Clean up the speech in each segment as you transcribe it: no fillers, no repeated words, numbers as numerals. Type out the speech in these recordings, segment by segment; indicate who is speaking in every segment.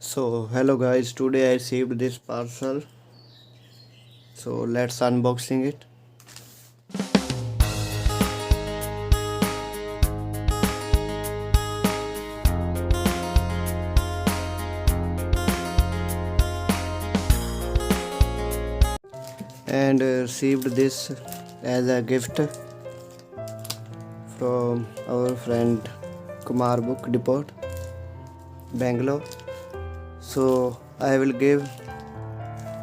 Speaker 1: So hello guys, today I received this parcel. So let's unboxing it. And received this as a gift from our friend Kumar Book Depot, Bangalore. So I will give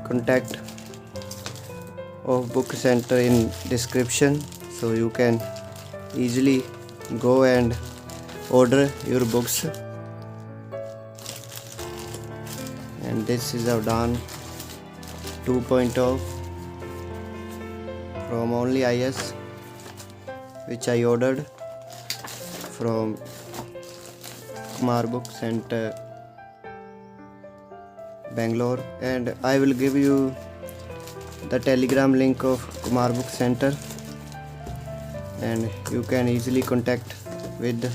Speaker 1: contact of book center in description, so you can easily go and order your books. And this is Udaan 2.0 from onlyias, which I ordered from Kumar Book Center, Bangalore. And I will give you the telegram link of Kumar Book Center, and you can easily contact with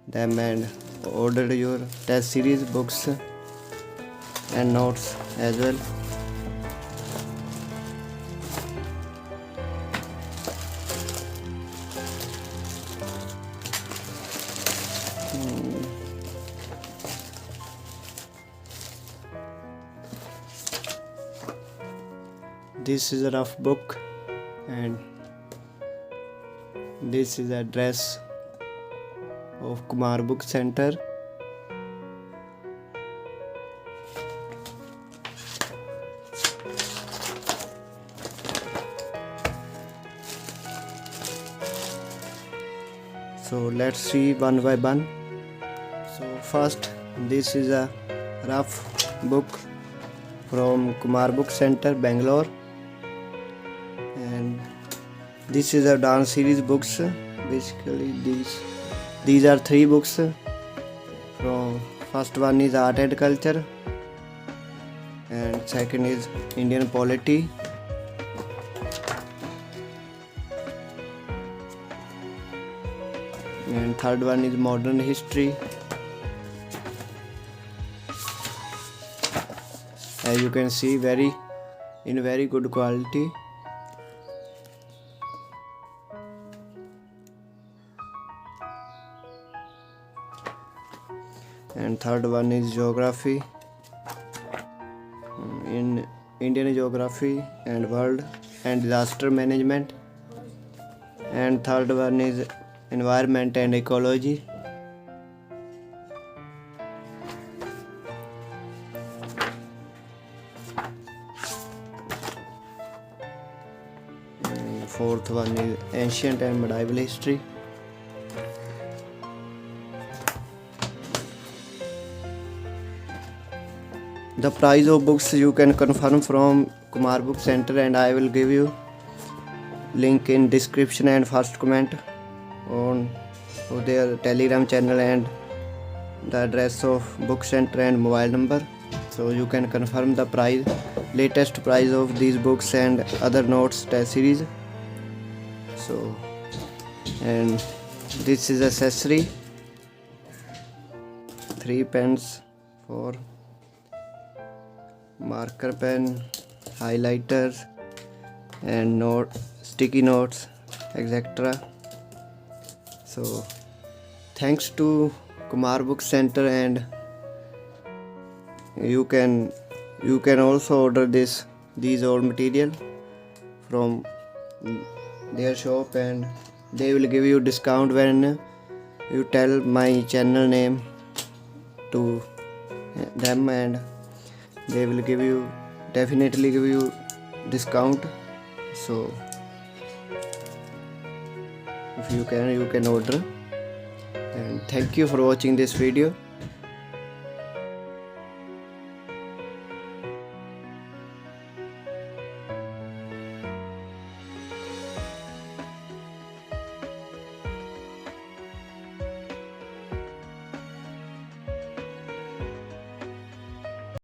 Speaker 1: them and order your test series books and notes as well. This is a rough book, and this is the address of Kumar Book Center. So let's see one by one. So first, this is a rough book from Kumar Book Center, Bangalore. And this is a dance series books. Basically these are three books. From first one is art and culture, and second is Indian polity, and third one is modern history. As you can see, in very good quality. And third one is geography, in Indian geography and world and disaster management. And third one is environment and ecology. And fourth one is ancient and medieval history. The price of books you can confirm from Kumar Book Center, and I will give you link in description and first comment on their telegram channel and the address of book center and mobile number, so you can confirm the price, latest price of these books and other notes test series. So, and this is accessory, 3 pens for marker pen, highlighters and sticky notes, etc. So thanks to Kumar Book Center, and you can also order these old material from their shop, and they will give you discount when you tell my channel name to them, and they will definitely give you discount. So if you can order. And thank you for watching this video.